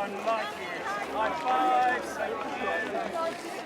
everyone like it. High fives, thank you.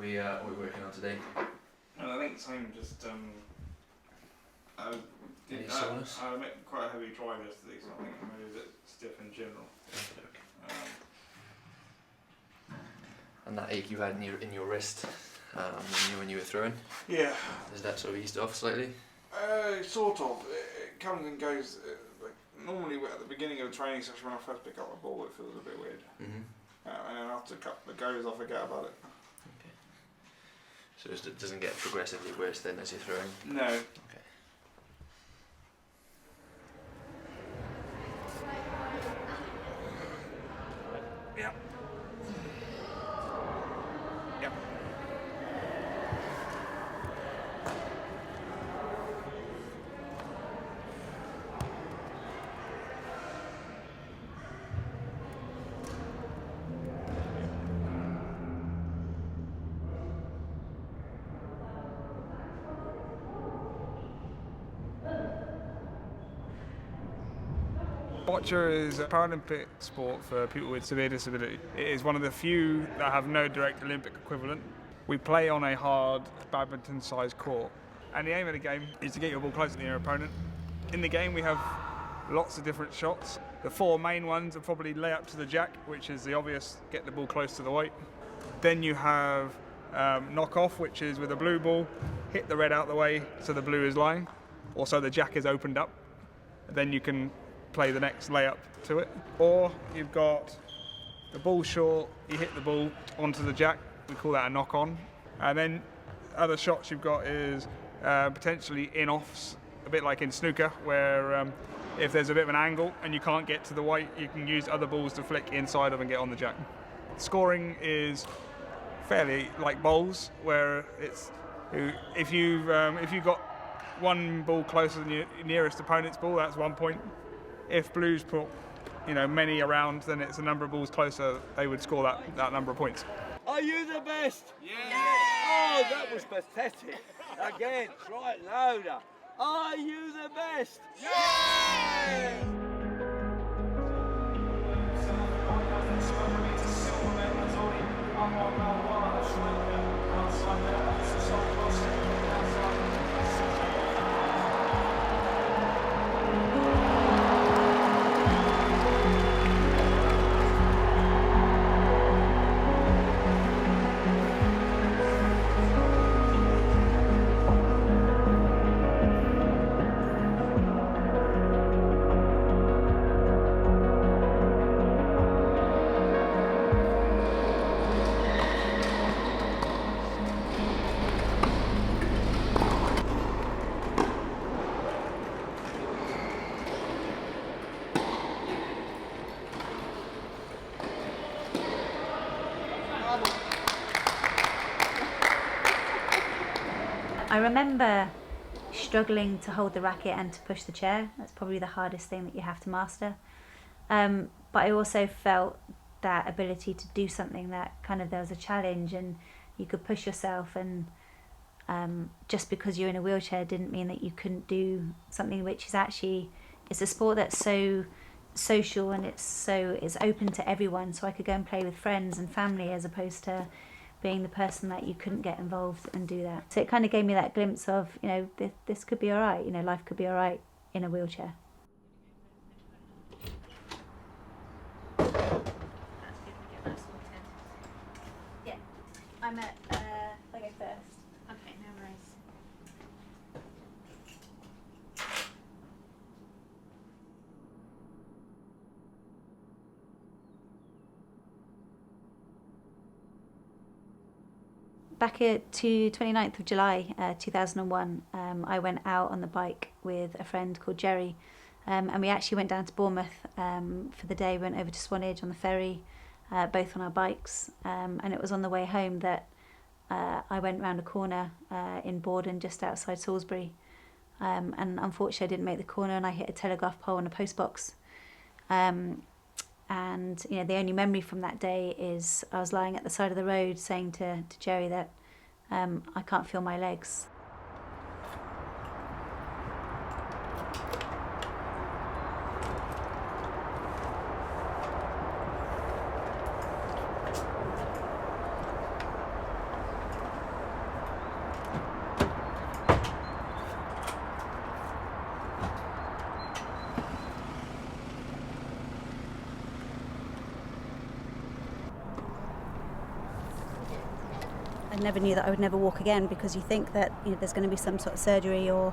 What are we working on today? I think same, just Any soreness? I met quite a heavy drive yesterday, so I think maybe a bit stiff in general. And that ache you had in your wrist when you were throwing? Yeah. Has that sort of eased off slightly? Sort of. It comes and goes. normally at the beginning of a training session when I first pick up a ball, it feels a bit weird. Mm-hmm. And then after a couple of goes, I forget about it. Okay. So it doesn't get progressively worse then as you're throwing? No. Okay. Yeah. Yeah. Boccia is a Paralympic sport for people with severe disability. It is one of the few that have no direct Olympic equivalent. We play on a hard badminton-sized court, and the aim of the game is to get your ball closer to your opponent. In the game we have lots of different shots. The four main ones are probably lay up to the jack, which is the obvious, get the ball close to the weight. Then you have knock off, which is with a blue ball, hit the red out the way so the blue is lying, or so the jack is opened up. Then you can play the next layup to it. Or you've got the ball short, you hit the ball onto the jack, we call that a knock on. And then other shots you've got is potentially in-offs, a bit like in snooker, where if there's a bit of an angle and you can't get to the weight, you can use other balls to flick inside of and get on the jack. Scoring is fairly like bowls, where it's if you've got one ball closer than your nearest opponent's ball, that's 1 point. If Blues put, many around, then it's a number of balls closer. They would score that number of points. Are you the best? Yeah. Oh, that was pathetic. Again, try it louder. Are you the best? Yeah. I remember struggling to hold the racket and to push the chair. That's probably the hardest thing that you have to master. But I also felt that ability to do something that there was a challenge and you could push yourself, and just because you're in a wheelchair didn't mean that you couldn't do something which is actually, it's a sport that's so social and it's open to everyone. So I could go and play with friends and family as opposed to being the person that you couldn't get involved and do that. So it kind of gave me that glimpse of, this could be all right, life could be all right in a wheelchair. That's good, we get that sorted. Yeah, I'm at, I go first. Okay, no worries. Back to 29th of July 2001, I went out on the bike with a friend called Jerry, and we actually went down to Bournemouth for the day. We went over to Swanage on the ferry, both on our bikes, and it was on the way home that I went round a corner in Borden, just outside Salisbury, and unfortunately I didn't make the corner and I hit a telegraph pole and a post box. And the only memory from that day is I was lying at the side of the road saying to Jerry that I can't feel my legs. I never knew that I would never walk again, because you think that there's going to be some sort of surgery or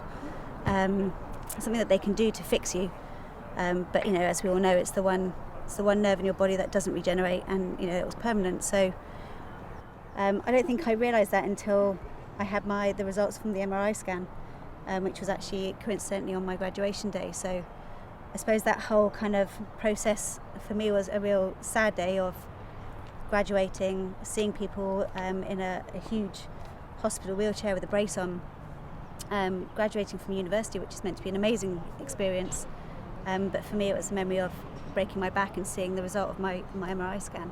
something that they can do to fix you, But as we all know, it's the one nerve in your body that doesn't regenerate, and it was permanent. So I don't think I realised that until I had the results from the MRI scan, which was actually coincidentally on my graduation day. So I suppose that whole kind of process for me was a real sad day of graduating, seeing people in a huge hospital wheelchair with a brace on, graduating from university, which is meant to be an amazing experience. But for me, it was a memory of breaking my back and seeing the result of my MRI scan.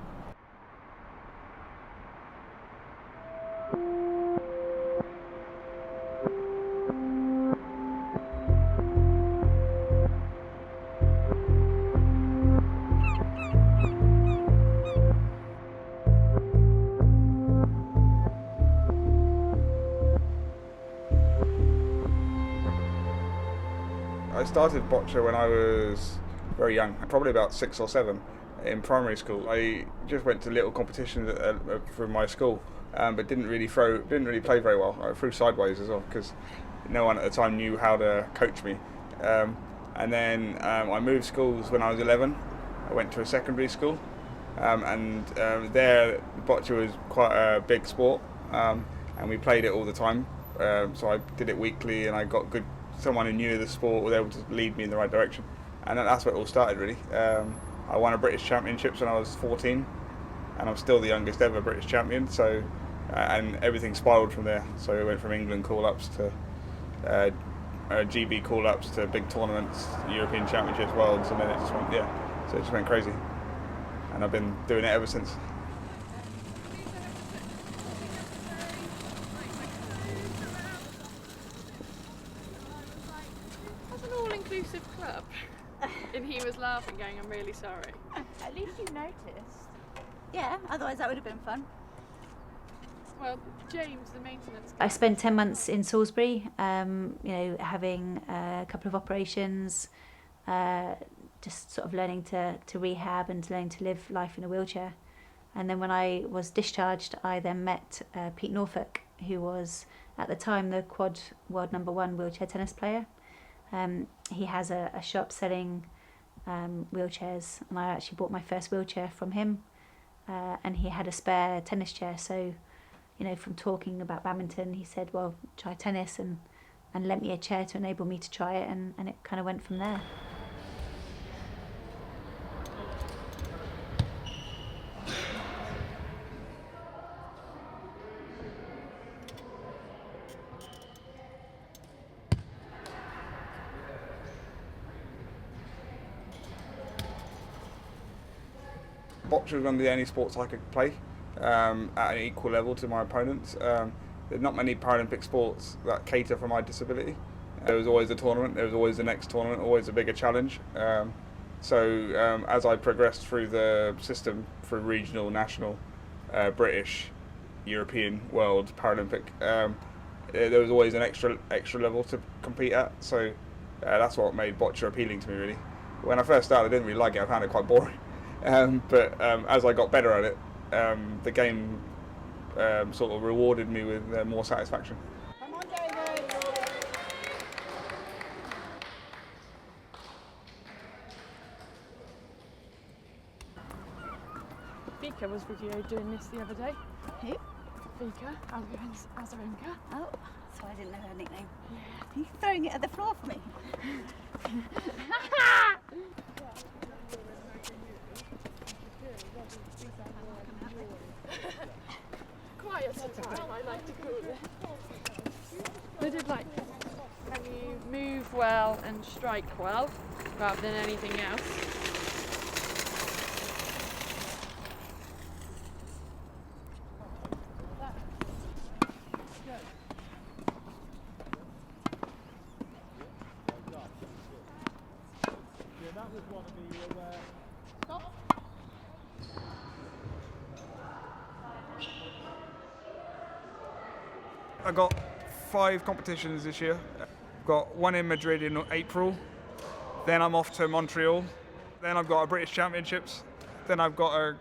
I started boccia when I was very young, probably about 6 or 7, in primary school. I just went to little competitions from my school, but didn't really play very well. I threw sideways as well because no one at the time knew how to coach me. And then I moved schools when I was 11. I went to a secondary school, and there boccia was quite a big sport, and we played it all the time. So I did it weekly, and I got someone who knew the sport was able to lead me in the right direction, and that's where it all started really. I won a British Championships when I was 14, and I'm still the youngest ever British champion. So, and everything spiraled from there. So we went from England call-ups to GB call-ups to big tournaments, European Championships, Worlds, and then it just went crazy, and I've been doing it ever since. Inclusive club. And he was laughing, going, "I'm really sorry." At least you noticed. Yeah, otherwise that would have been fun. Well, James, the maintenance guy. I spent 10 months in Salisbury, having a couple of operations, just sort of learning to rehab and learning to live life in a wheelchair. And then when I was discharged, I then met Pete Norfolk, who was at the time the quad world #1 wheelchair tennis player. He has a shop selling wheelchairs, and I actually bought my first wheelchair from him, and he had a spare tennis chair. So, from talking about badminton, he said, well, try tennis, and lent me a chair to enable me to try it, and it kind of went from there. Boccia was one of the only sports I could play at an equal level to my opponents. There's not many Paralympic sports that cater for my disability. There was always a tournament, there was always the next tournament, always a bigger challenge. So as I progressed through the system, through regional, national, British, European, World, Paralympic, there was always an extra level to compete at. So that's what made boccia appealing to me really. When I first started, I didn't really like it, I found it quite boring. But as I got better at it, the game sort of rewarded me with more satisfaction. Come on, David. Vika was video doing this the other day. Who? Vika, Azarenka. Oh, so I didn't know her nickname. Yeah. Are you throwing it at the floor for me? Quiet time, I like to call it. They did can you move well and strike well, rather than anything else. I got 5 competitions this year. Got one in Madrid in April, then I'm off to Montreal, then I've got a British Championships, then I've got a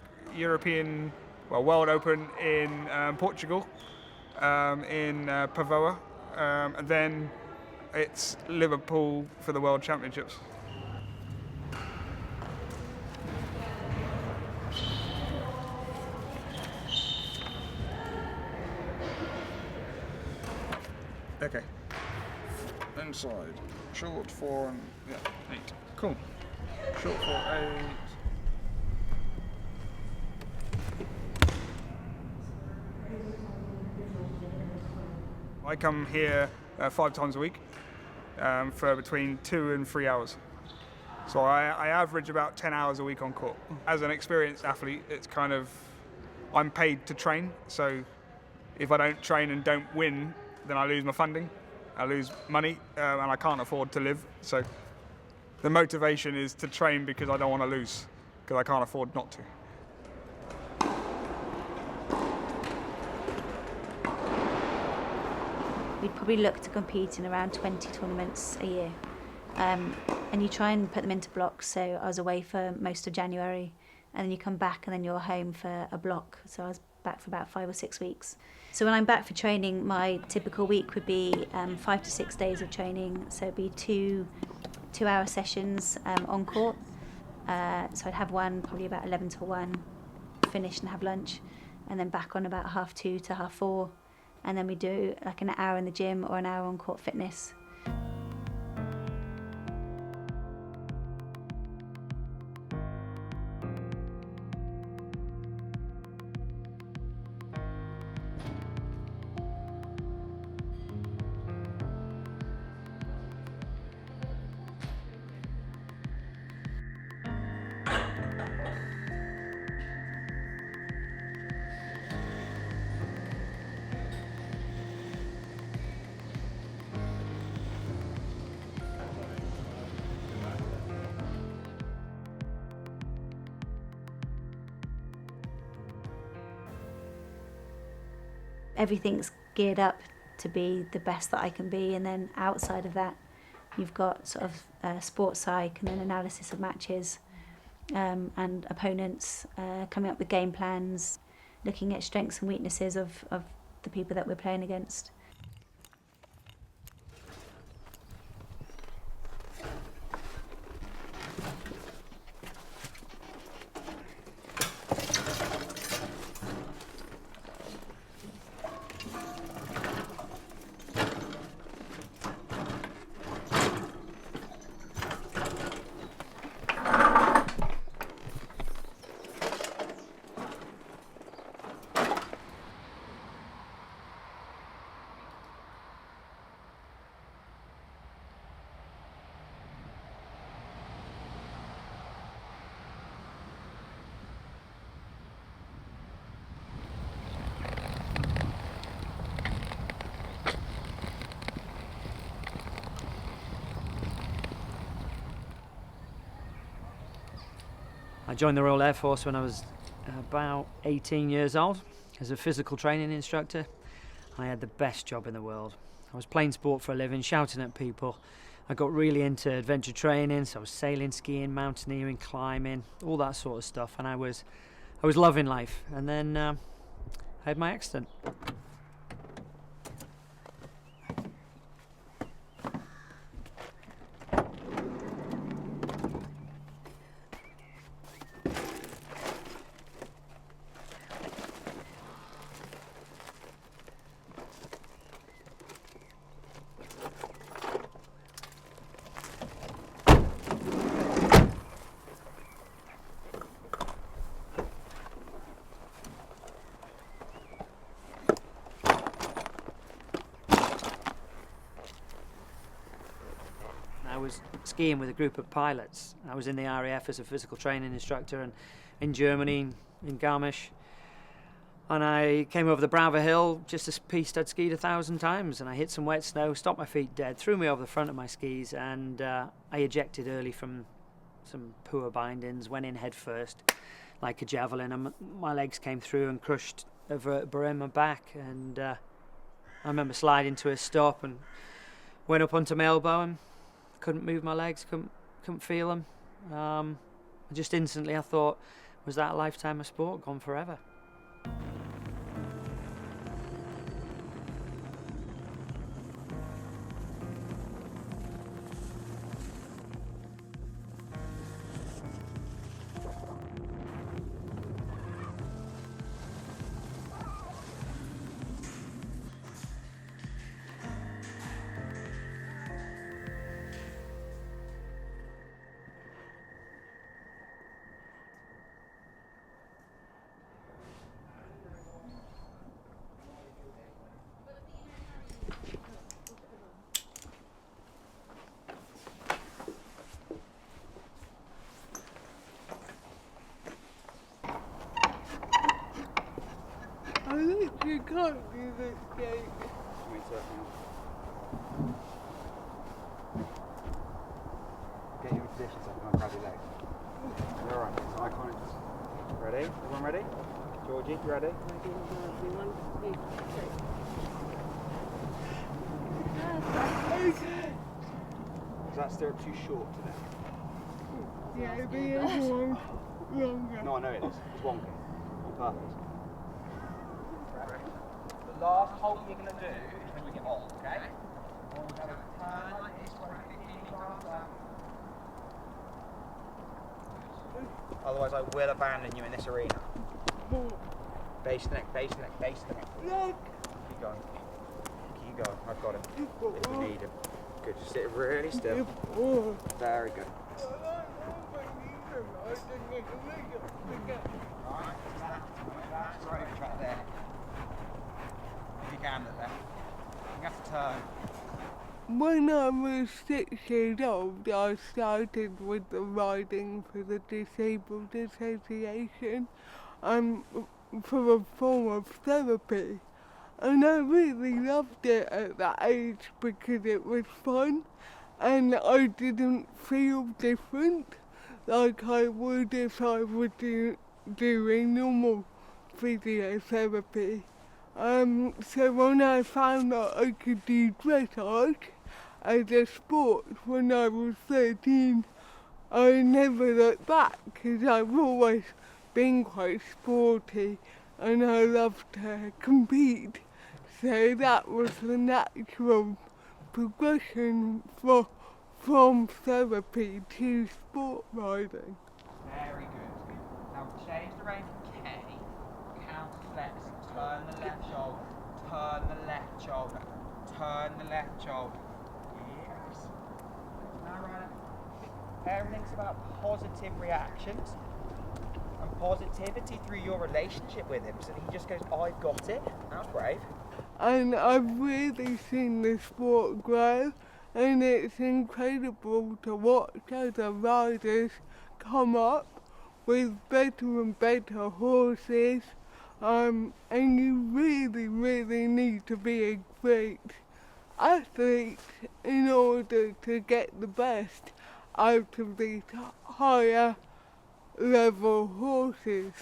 World Open in Portugal, in Pavoa, and then it's Liverpool for the World Championships. Okay. Inside. Short 4 and 8. Cool. Short 4, 8. I come here 5 times a week for between 2 and 3 hours. So I average about 10 hours a week on court. As an experienced athlete, it's kind of, I'm paid to train, so if I don't train and don't win, then I lose my funding, I lose money, and I can't afford to live. So the motivation is to train because I don't want to lose, because I can't afford not to. We'd probably look to compete in around 20 tournaments a year. And you try and put them into blocks, so I was away for most of January, and then you come back and then you're home for a block. So I was back for about 5 or 6 weeks. So when I'm back for training, my typical week would be 5 to 6 days of training, so it'd be 2-hour sessions on court. So I'd have one probably about 11 till 1, finish and have lunch, and then back on about 2:30 to 4:30. And then we do like an hour in the gym or an hour on court fitness. Everything's geared up to be the best that I can be, and then outside of that you've got sort of sports psych and then analysis of matches and opponents, coming up with game plans, looking at strengths and weaknesses of the people that we're playing against. I joined the Royal Air Force when I was about 18 years old as a physical training instructor. I had the best job in the world. I was playing sport for a living, shouting at people. I got really into adventure training, so I was sailing, skiing, mountaineering, climbing, all that sort of stuff, and I was loving life. And then I had my accident. I was skiing with a group of pilots. I was in the RAF as a physical training instructor, and in Germany, in Garmisch. And I came over the Brava Hill, just a piste I'd skied 1,000 times, and I hit some wet snow, stopped my feet dead, threw me over the front of my skis, and I ejected early from some poor bindings, went in head first like a javelin, and my legs came through and crushed a vertebra in my back. And I remember sliding to a stop and went up onto my elbow and couldn't move my legs, couldn't feel them. Just instantly I thought, was that a lifetime of sport gone forever? Angie, you ready? Is that stirrup too short today? Yeah, it'd be a long, longer. No, I know it is. It's wonky. On purpose. The last hold you're going to do is when you get on, okay? Or we're going to turn like this, where we're 15 meters up. Otherwise, I will abandon you in this arena. Base the neck, base the neck, base the neck. Keep going. Keep going. I've got him. If we need him. Good. Just sit really still. Very good. Right back there. If you can, there. You have to turn. When I was 6 years old, I started with the riding for the Disabled Association for a form of therapy. And I really loved it at that age because it was fun and I didn't feel different like I would if I were doing normal physiotherapy. So when I found that I could do dressage as a sport when I was 13, I never looked back because I've always been quite sporty and I love to compete. So that was the natural progression from therapy to sport riding. Very good. Now change the rein from K, counter flex, turn the left shoulder, turn the left shoulder, turn the left shoulder. Yes. Now right up. Everything's about positive reactions and positivity through your relationship with him, so that he just goes, I've got it. That was brave. And I've really seen the sport grow, and it's incredible to watch other riders come up with better and better horses, and you really, really need to be a great athlete in order to get the best out of these higher level horses.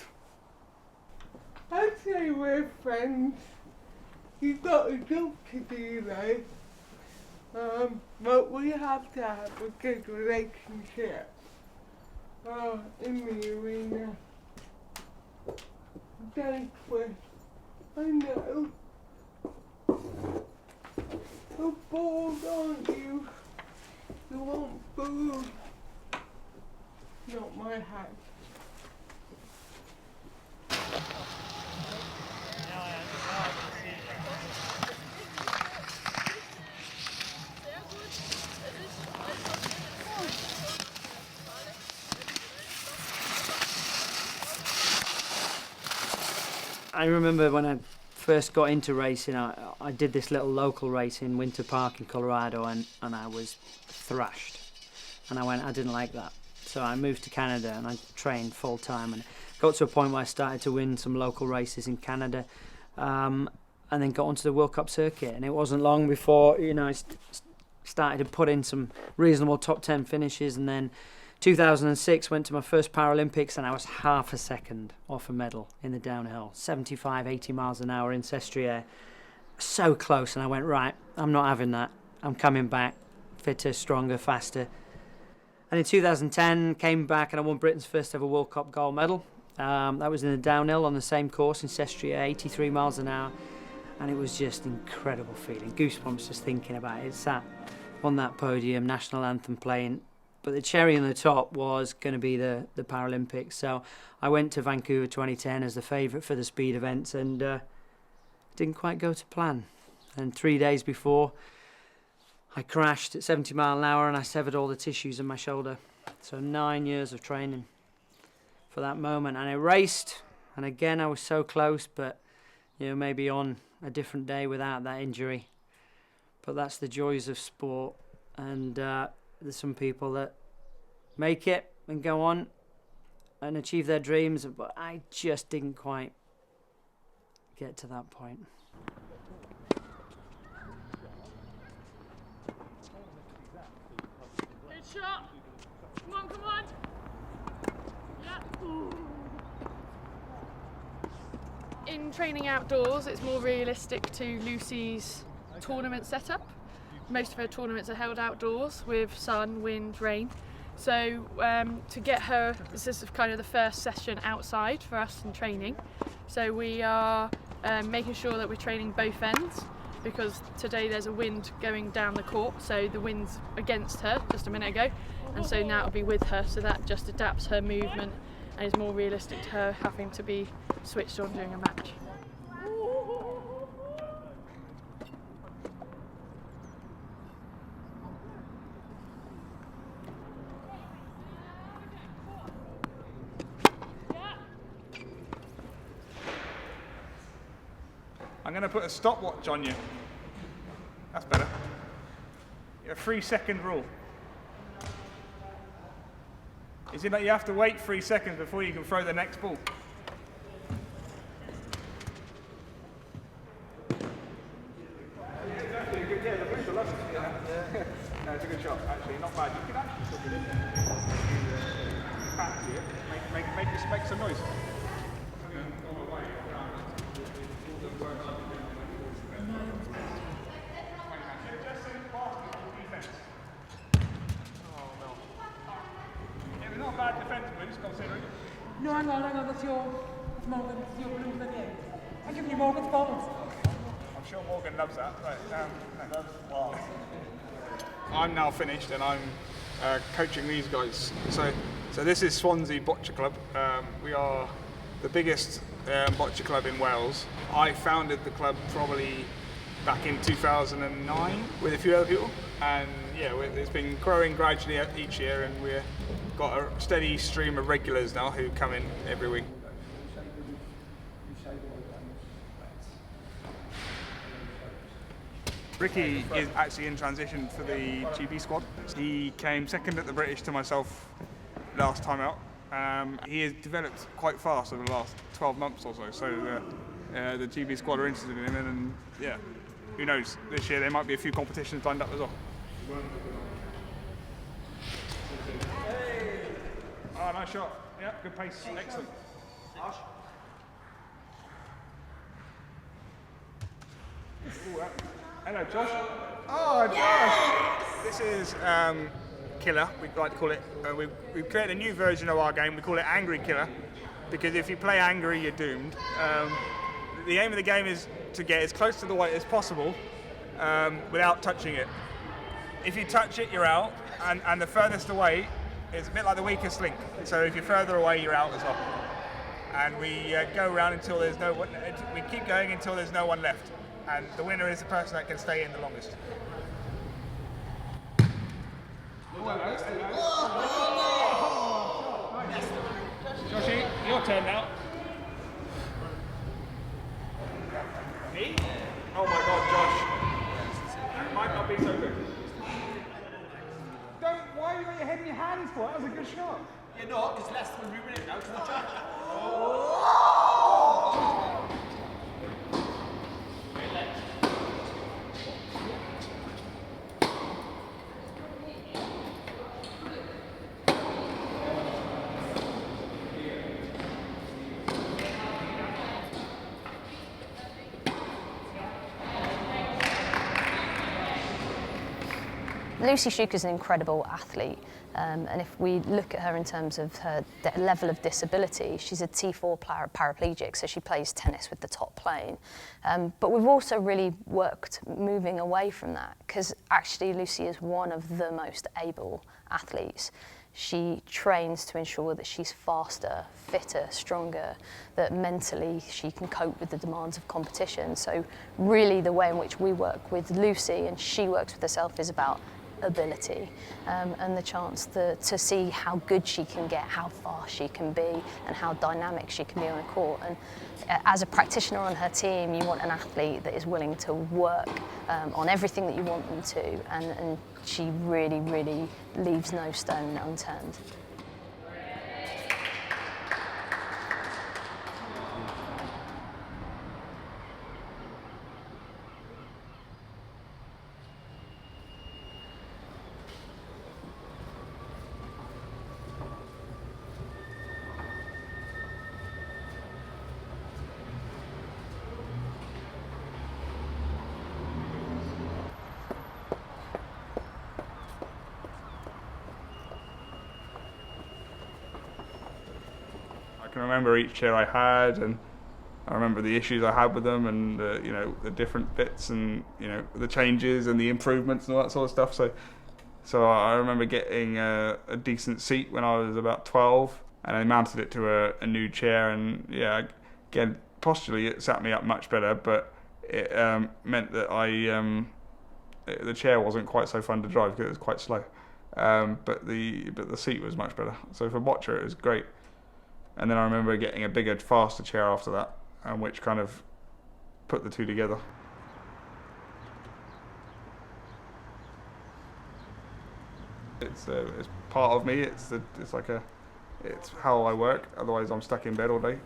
I'd say we're friends. You've got a job to do though, but we have to have a good relationship in the arena. Don't quit. I know. You're bored, aren't you? You want food? Not my hat. I remember when I first got into racing, I did this little local race in Winter Park in Colorado, and I was thrashed. And I didn't like that. So I moved to Canada and I trained full time, and got to a point where I started to win some local races in Canada, and then got onto the World Cup circuit. And it wasn't long before, I started to put in some reasonable top 10 finishes, and then 2006 went to my first Paralympics, and I was half a second off a medal in the downhill, 75, 80 miles an hour in Sestriere. So close, and I went, right, I'm not having that. I'm coming back, fitter, stronger, faster. And in 2010, came back and I won Britain's first ever World Cup gold medal. That was in the downhill on the same course in Sestriere, 83 miles an hour. And it was just incredible feeling. Goosebumps just thinking about it. Sat on that podium, national anthem playing. But the cherry on the top was going to be the Paralympics. So I went to Vancouver 2010 as the favourite for the speed events, and didn't quite go to plan. And 3 days before, I crashed at 70 miles an hour and I severed all the tissues in my shoulder. So 9 years of training for that moment. And I raced, and again I was so close, but maybe on a different day without that injury. But that's the joys of sport, and there's some people that make it and go on and achieve their dreams, but I just didn't quite get to that point. Good shot. Come on, come on. Yeah. Ooh. In training outdoors, it's more realistic to Lucy's tournament setup. Most of her tournaments are held outdoors with sun, wind, rain. So to get her, this is kind of the first session outside for us in training. So we are making sure that we're training both ends, because today there's a wind going down the court, so the wind's against her just a minute ago, and so now it'll be with her, so that just adapts her movement and is more realistic to her having to be switched on during a match. I'm going to put a stopwatch on you. That's better. A 3-second rule. Is it that you have to wait 3 seconds before you can throw the next ball? No, it's a good shot, actually, not bad. You can actually still get it. Back to it. Make some noise. Not bad defence wins, considering. No, hang on, that's Morgan, it's your blue thing. I'm giving you Morgan's balls. I'm sure Morgan loves that. Right, I'm now finished and I'm coaching these guys. So this is Swansea Boccia Club. We are the biggest boccia club in Wales. I founded the club probably back in 2009 with a few other people, and yeah, it's been growing gradually each year, and we've got a steady stream of regulars now who come in every week. Ricky is actually in transition for the GB squad. He came second at the British to myself last time out. He has developed quite fast over the last 12 months or so, the GB squad are interested in him, and yeah, who knows, this year there might be a few competitions lined up as well. Oh, nice shot. Yeah, good pace. Excellent. Hello, Josh. Oh, Josh. This is Killer, we like to call it. We've created a new version of our game. We call it Angry Killer, because if you play angry, you're doomed. The aim of the game is to get as close to the white as possible without touching it. If you touch it, you're out, and the furthest away is a bit like the weakest link. So if you're further away, you're out as well. And we go around until there's no one. We keep going until there's no one left, and the winner is the person that can stay in the longest. Joshy, your turn now. Me? Oh my God, Josh. That might not be so good. Why are you got your head in your hands for? That was a good shot. You're not, because less than we win it now, because the judge. Lucy Shuker's an incredible athlete, and if we look at her in terms of her level of disability, she's a T4 paraplegic, so she plays tennis with the top plane. But we've also really worked moving away from that, because actually Lucy is one of the most able athletes. She trains to ensure that she's faster, fitter, stronger, that mentally she can cope with the demands of competition. So really the way in which we work with Lucy and she works with herself is about ability and the chance to see how good she can get, how fast she can be, and how dynamic she can be on a court. And as a practitioner on her team, you want an athlete that is willing to work on everything that you want them to, and she really, really leaves no stone unturned. can remember each chair I had, and I remember the issues I had with them, and you know, the different bits, and you know, the changes and the improvements and all that sort of stuff. So I remember getting a decent seat when I was about 12, and I mounted it to a new chair, and yeah, again, posturally it sat me up much better, but it meant that the chair wasn't quite so fun to drive because it was quite slow. But the seat was much better. So for boccia it was great. And then I remember getting a bigger, faster chair after that, which kind of put the two together. It's part of me. It's how I work. Otherwise, I'm stuck in bed all day.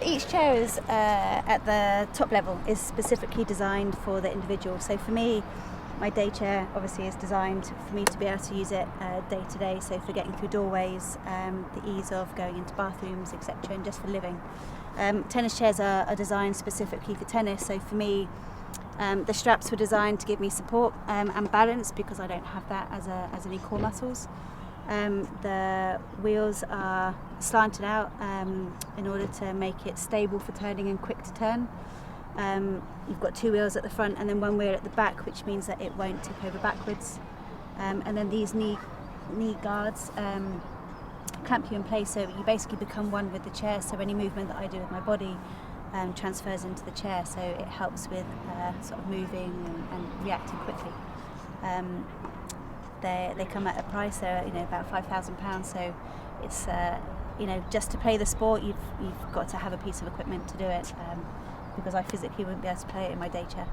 Each chair is at the top level is specifically designed for the individual. So for me, my day chair obviously is designed for me to be able to use it day to day. So for getting through doorways, the ease of going into bathrooms, etc., and just for living. Tennis chairs are designed specifically for tennis. So for me, the straps were designed to give me support and balance because I don't have that as any core muscles. The wheels are slanted out in order to make it stable for turning and quick to turn. You've got 2 wheels at the front and then 1 wheel at the back, which means that it won't tip over backwards. And then these knee guards clamp you in place, so you basically become one with the chair. So any movement that I do with my body transfers into the chair, so it helps with sort of moving and reacting quickly. They come at a price, they're about £5,000. So it's just to play the sport, you've got to have a piece of equipment to do it, because I physically wouldn't be able to play it in my day chair.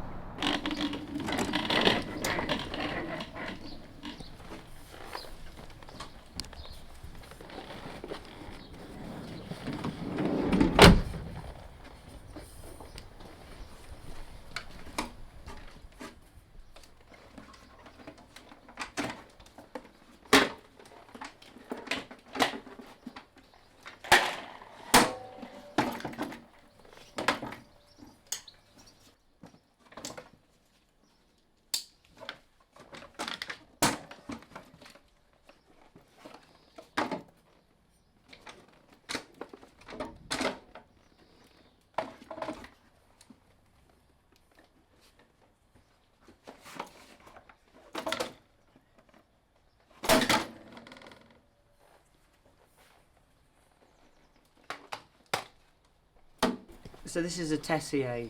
So this is a Tessier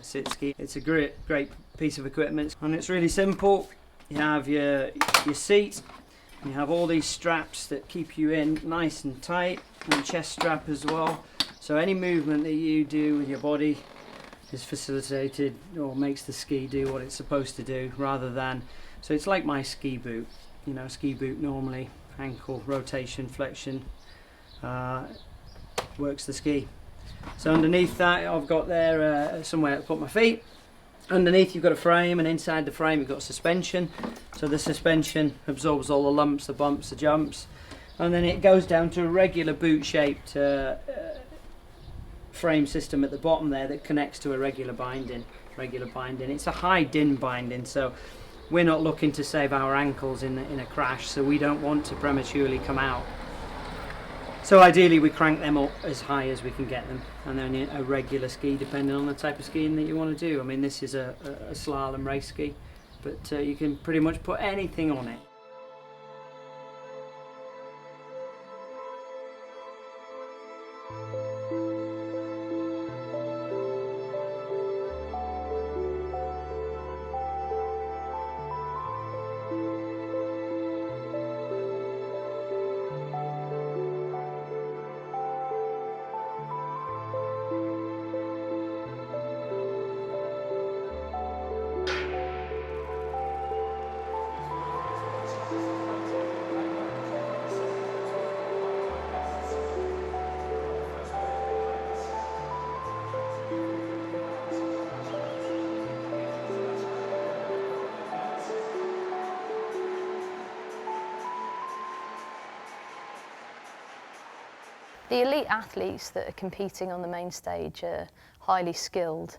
sit ski. It's a great piece of equipment, and it's really simple. You have your seat, and you have all these straps that keep you in nice and tight, and chest strap as well. So any movement that you do with your body is facilitated or makes the ski do what it's supposed to do, rather than, so it's like my ski boot. Ski boot normally ankle rotation, flexion, works the ski. So underneath that I've got there somewhere to put my feet. Underneath you've got a frame, and inside the frame you've got suspension. So the suspension absorbs all the lumps, the bumps, the jumps, and then it goes down to a regular boot shaped frame system at the bottom there that connects to a regular binding. It's a high din binding, so we're not looking to save our ankles in a crash, so we don't want to prematurely come out. So ideally we crank them up as high as we can get them, and then a regular ski depending on the type of skiing that you want to do. I mean, this is a slalom race ski, but you can pretty much put anything on it. The elite athletes that are competing on the main stage are highly skilled,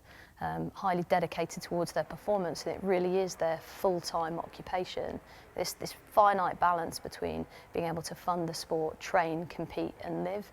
highly dedicated towards their performance, and it really is their full-time occupation. This finite balance between being able to fund the sport, train, compete and live.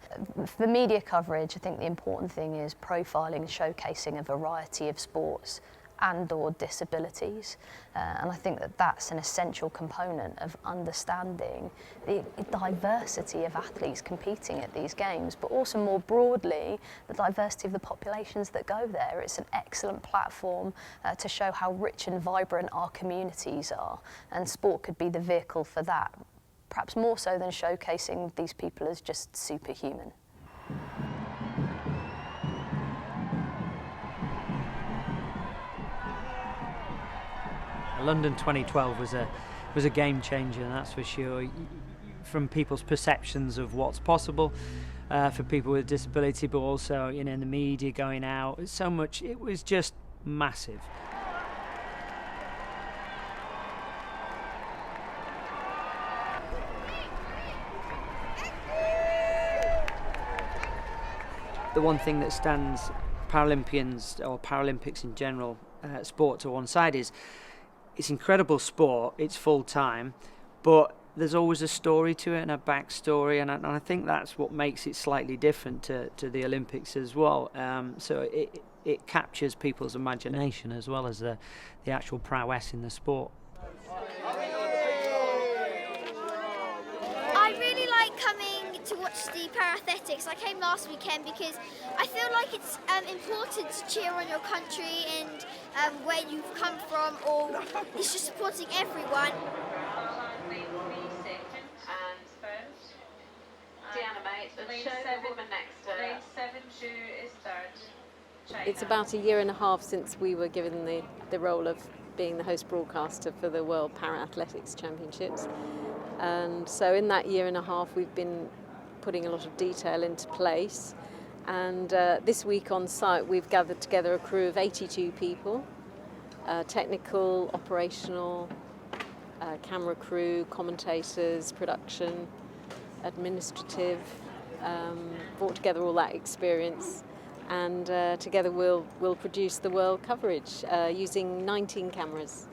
For media coverage, I think the important thing is profiling and showcasing a variety of sports and/or disabilities, and I think that that's an essential component of understanding the diversity of athletes competing at these games, but also more broadly the diversity of the populations that go there. It's an excellent platform to show how rich and vibrant our communities are, and sport could be the vehicle for that, perhaps more so than showcasing these people as just superhuman. London 2012 was a game changer, that's for sure. From people's perceptions of what's possible for people with disability, but also, you know, in the media going out, so much. It was just massive. The one thing that stands Paralympians or Paralympics in general, sport to one side, is it's incredible sport, it's full time, but there's always a story to it and a backstory, and I think that's what makes it slightly different to the Olympics as well. So it captures people's imagination as well as the actual prowess in the sport. I really like coming to watch the Parathletics. I came last weekend because I feel like it's important to cheer on your country and where you've come from, or it's just supporting everyone. It's about a year and a half since we were given the role of being the host broadcaster for the World Para-Athletics Championships. And so in that year and a half we've been putting a lot of detail into place. And this week on site we've gathered together a crew of 82 people, technical, operational, camera crew, commentators, production, administrative, brought together all that experience, and together we'll produce the world coverage using 19 cameras.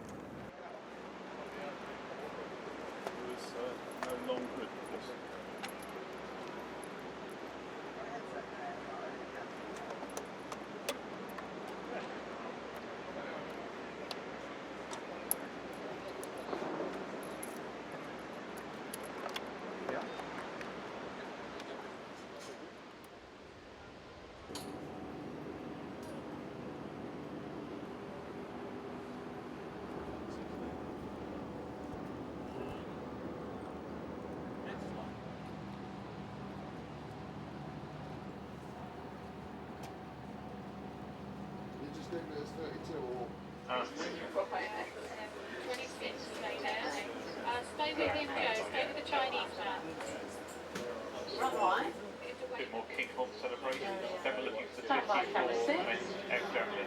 Stay with him, Joe. Stay with the Chinese man. Right. A bit more kick on celebration. Then we're looking for the 54 men's exactly.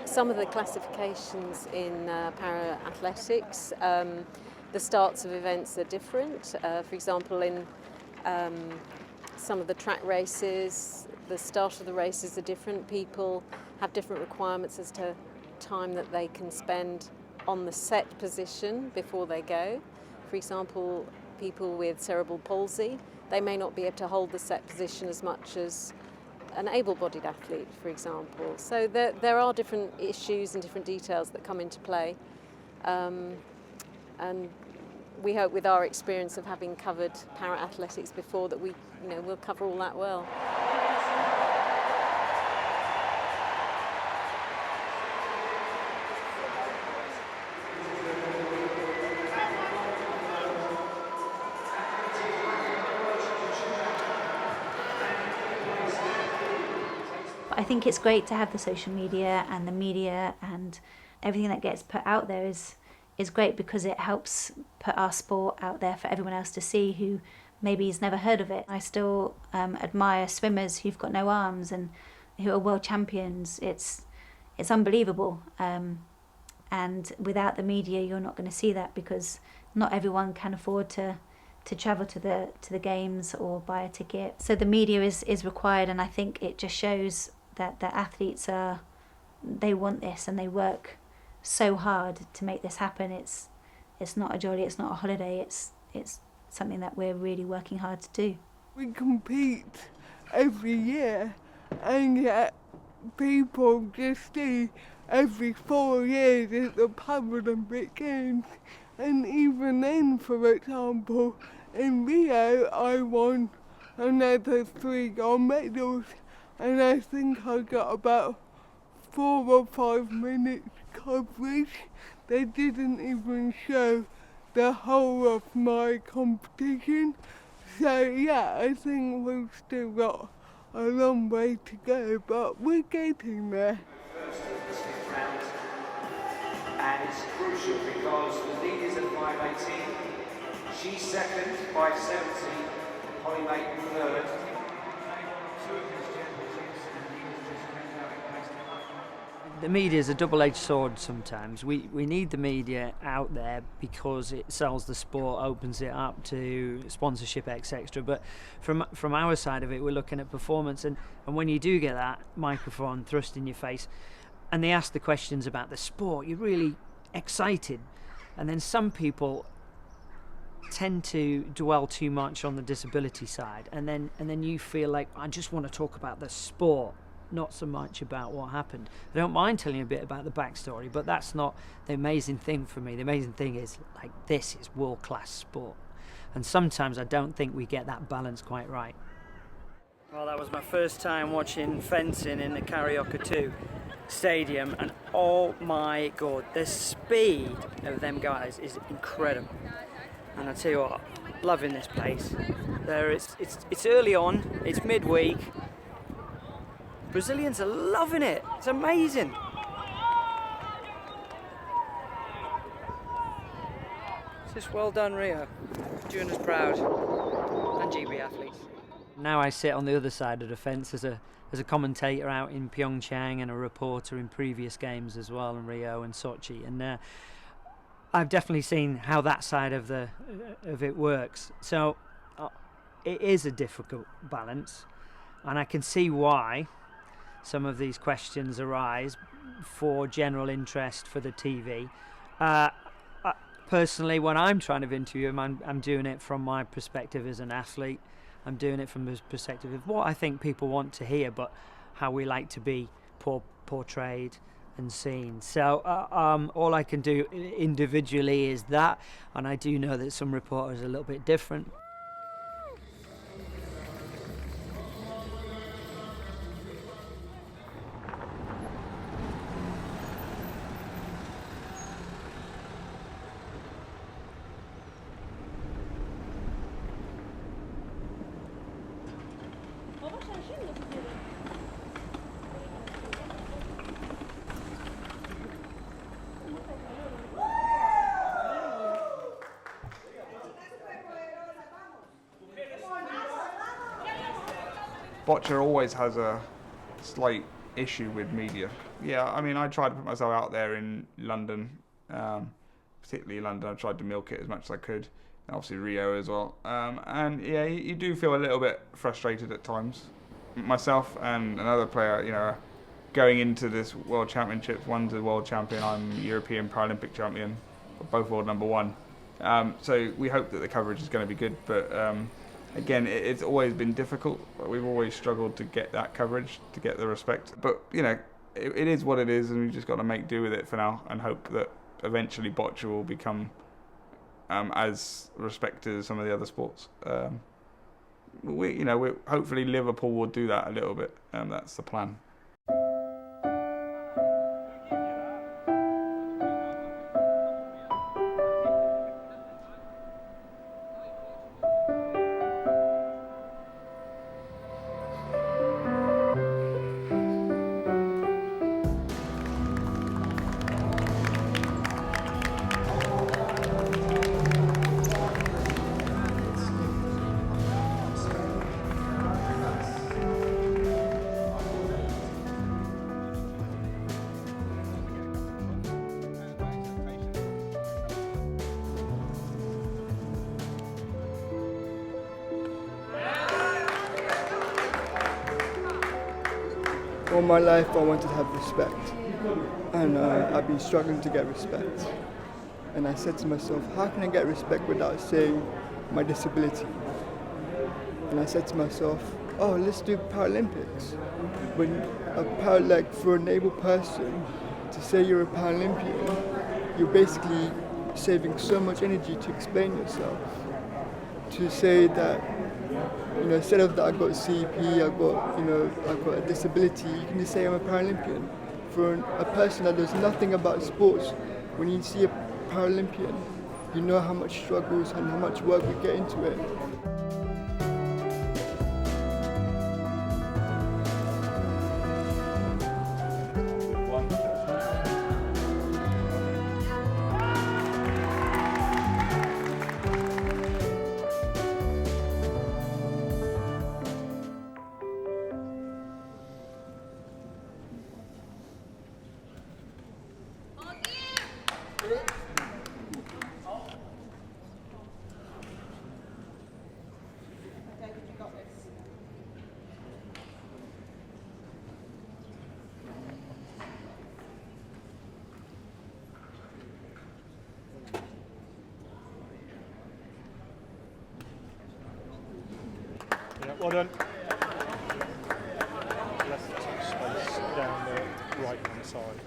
Some of the classifications in para-athletics, the starts of events are different. For example, in some of the track races, the start of the races are different. People have different requirements as to time that they can spend on the set position before they go. For example, people with cerebral palsy, they may not be able to hold the set position as much as an able-bodied athlete, for example. So there are different issues and different details that come into play. And we hope with our experience of having covered para-athletics before that we'll cover all that well. I think it's great to have the social media and the media and everything that gets put out there is great, because it helps put our sport out there for everyone else to see who maybe has never heard of it. I still admire swimmers who've got no arms and who are world champions. It's unbelievable, and without the media you're not going to see that, because not everyone can afford to to travel to the games or buy a ticket. So the media is required, and I think it just shows that the athletes they want this and they work so hard to make this happen. It's not a jolly, it's not a holiday, it's something that we're really working hard to do. We compete every year, and yet people just see every 4 years at the Paralympic Games. And even then, for example, in Rio I won another 3 gold medals, and I think I got about 4 or 5 minutes coverage. They didn't even show the whole of my competition. So yeah, I think we've still got a long way to go, but we're getting there. And it's crucial because the lead is at 5:18. She's second, 5:70. Holly Mate third. The media is a double-edged sword sometimes. We need the media out there because it sells the sport, opens it up to sponsorship, etc. But from our side of it, we're looking at performance, and when you do get that microphone thrust in your face and they ask the questions about the sport, you're really excited. And then some people tend to dwell too much on the disability side, and then you feel like, I just want to talk about the sport, not so much about what happened. I don't mind telling you a bit about the backstory, but that's not the amazing thing for me. The amazing thing is, like, this is world-class sport, and sometimes I don't think we get that balance quite right. Well, that was my first time watching fencing in the Carioca 2 stadium, and oh my god, the speed of them guys is incredible. And I tell you what, loving this place. It's early on, it's midweek. Brazilians are loving it. It's amazing. It's just well done, Rio. Doing us proud. And GB athletes. Now I sit on the other side of the fence as a commentator out in Pyeongchang and a reporter in previous games as well, in Rio and Sochi. And I've definitely seen how that side of it works. So it is a difficult balance, and I can see why some of these questions arise for general interest for the TV. Personally, when I'm trying to interview him, I'm doing it from my perspective as an athlete. I'm doing it from the perspective of what I think people want to hear, but how we like to be portrayed and seen. So all I can do individually is that, and I do know that some reporters are a little bit different. Boccia always has a slight issue with media. Yeah, I mean, I tried to put myself out there in London, particularly London. I tried to milk it as much as I could, and obviously Rio as well. And yeah, you do feel a little bit frustrated at times. Myself and another player, you know, going into this World Championships, one's a world champion, I'm European Paralympic champion, both world number 1. So we hope that the coverage is going to be good, but again, it's always been difficult. We've always struggled to get that coverage, to get the respect. But, you know, it is what it is, and we've just got to make do with it for now and hope that eventually boccia will become as respected as some of the other sports. Hopefully Liverpool will do that a little bit. That's the plan. All my life I wanted to have respect, and I've been struggling to get respect. And I said to myself, how can I get respect without saying my disability? And I said to myself, oh, let's do Paralympics. When for an able person to say you're a Paralympian, you're basically saving so much energy to explain yourself. To say that, instead of that I got CP, I got a disability, you can just say I'm a Paralympian. For a person that knows nothing about sports, when you see a Paralympian, you know how much struggles and how much work we get into it. Well done. Less space down the right hand side.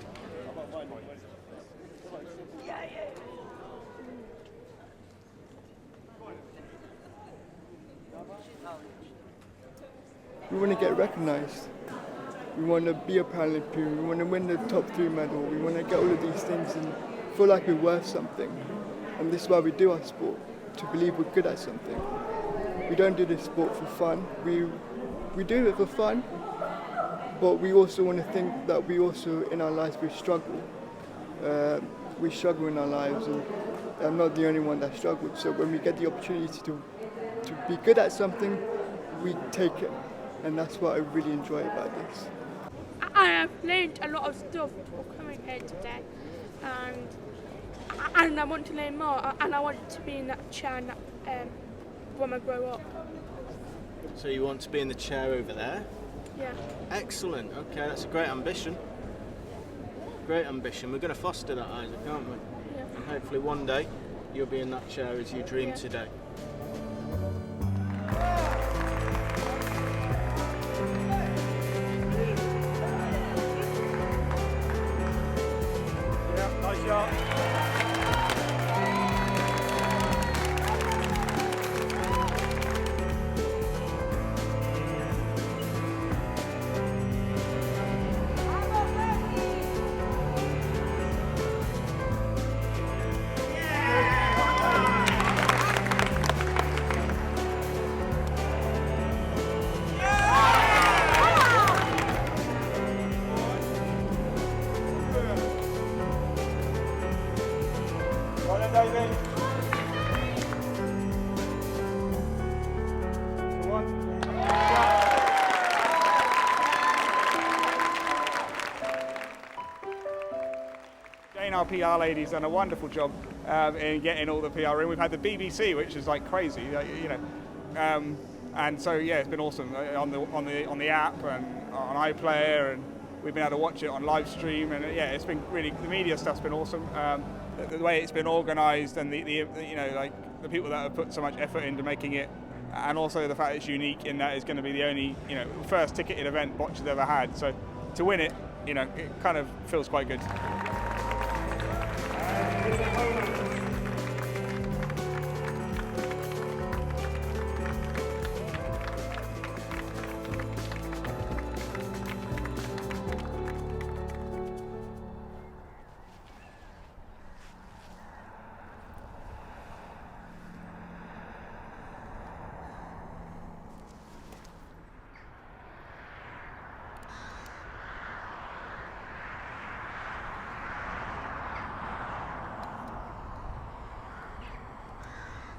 We want to get recognised. We want to be a Paralympian. We want to win the top 3 medal. We want to get all of these things and feel like we're worth something. And this is why we do our sport, to believe we're good at something. We don't do this sport for fun. We do it for fun, but we also want to think that we also, in our lives, we struggle. We struggle in our lives, and I'm not the only one that struggled. So when we get the opportunity to be good at something, we take it. And that's what I really enjoy about this. I have learned a lot of stuff before coming here today, and I want to learn more, and I want to be in that chair when I grow up. So you want to be in the chair over there? Yeah. Excellent. Okay, that's a great ambition. Great ambition. We're going to foster that, Isaac, aren't we? Yeah. And hopefully one day you'll be in that chair as you dreamed today. Yeah, nice shot. Our PR lady's done a wonderful job in getting all the PR in. We've had the BBC, which is like crazy, and so yeah, it's been awesome on the app and on iPlayer, and we've been able to watch it on live stream, and yeah, it's been really, the media stuff's been awesome. The way it's been organised, and the people that have put so much effort into making it, and also the fact it's unique in that it's going to be the only first ticketed event Botch has ever had. So to win it, it kind of feels quite good.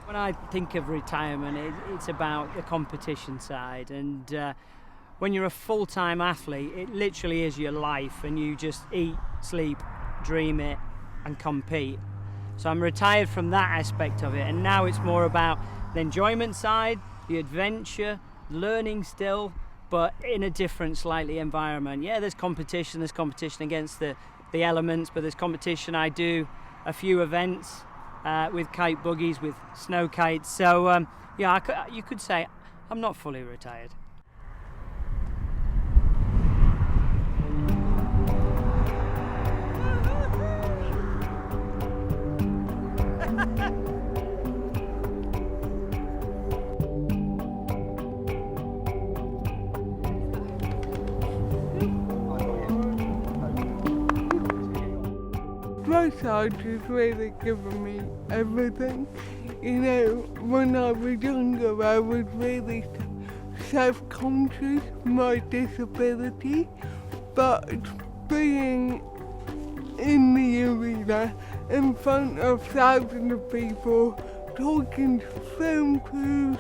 When I think of retirement, it's about the competition side, and when you're a full-time athlete, it literally is your life, and you just eat, sleep, dream it, and compete. So I'm retired from that aspect of it, and now it's more about the enjoyment side, the adventure, learning still, but in a different slightly environment. Yeah, there's competition against the elements, but there's competition. I do a few events with kite buggies, with snow kites, so yeah, you could say I'm not fully retired. Dressage has really given me everything. You know, when I was younger, I was really self-conscious of my disability, but being in the arena in front of thousands of people, talking to film crews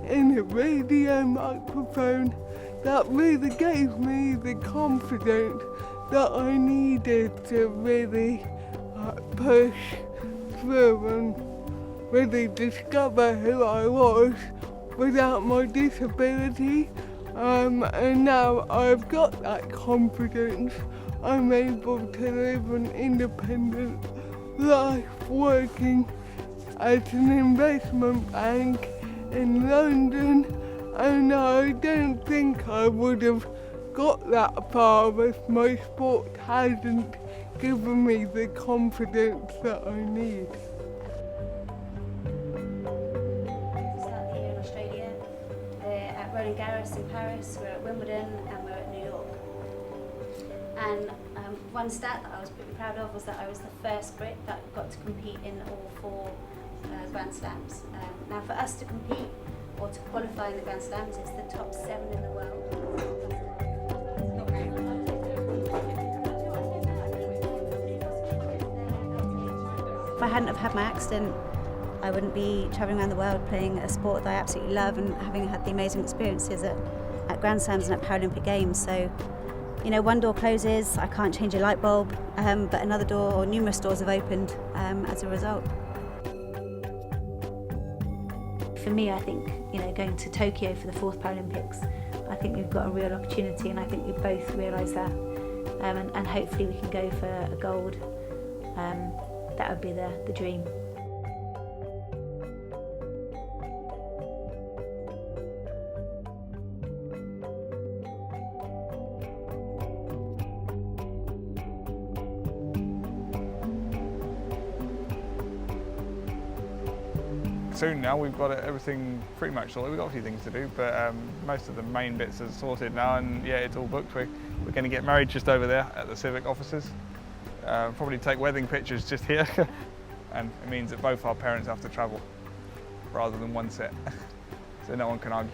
in a radio microphone, that really gave me the confidence that I needed to really push through and really discover who I was without my disability. And now I've got that confidence. I'm able to live an independent life working at an investment bank in London, and I don't think I would have got that far if my sport hadn't given me the confidence that I need. Start the year in Australia, we're at Roland Garros in Paris, we're at Wimbledon, and we're at New York. And one stat that I was pretty proud of was that I was the first Brit that got to compete in all 4 Grand Slams. Now for us to compete or to qualify in the Grand Slams, it's the top 7 in the world. If I hadn't have had my accident, I wouldn't be travelling around the world playing a sport that I absolutely love and having had the amazing experiences at Grand Slams and at Paralympic Games. So, you know, one door closes, I can't change a light bulb, but another door or numerous doors have opened as a result. For me, I think, you know, going to Tokyo for the 4th Paralympics, I think we've got a real opportunity, and I think we both realise that. And hopefully we can go for a gold. That would be the dream. Soon now, we've got everything pretty much sorted. We've got a few things to do, but most of the main bits are sorted now, and yeah, it's all booked. We're going to get married just over there at the civic offices. Probably take wedding pictures just here, and it means that both our parents have to travel rather than one set, so no one can argue.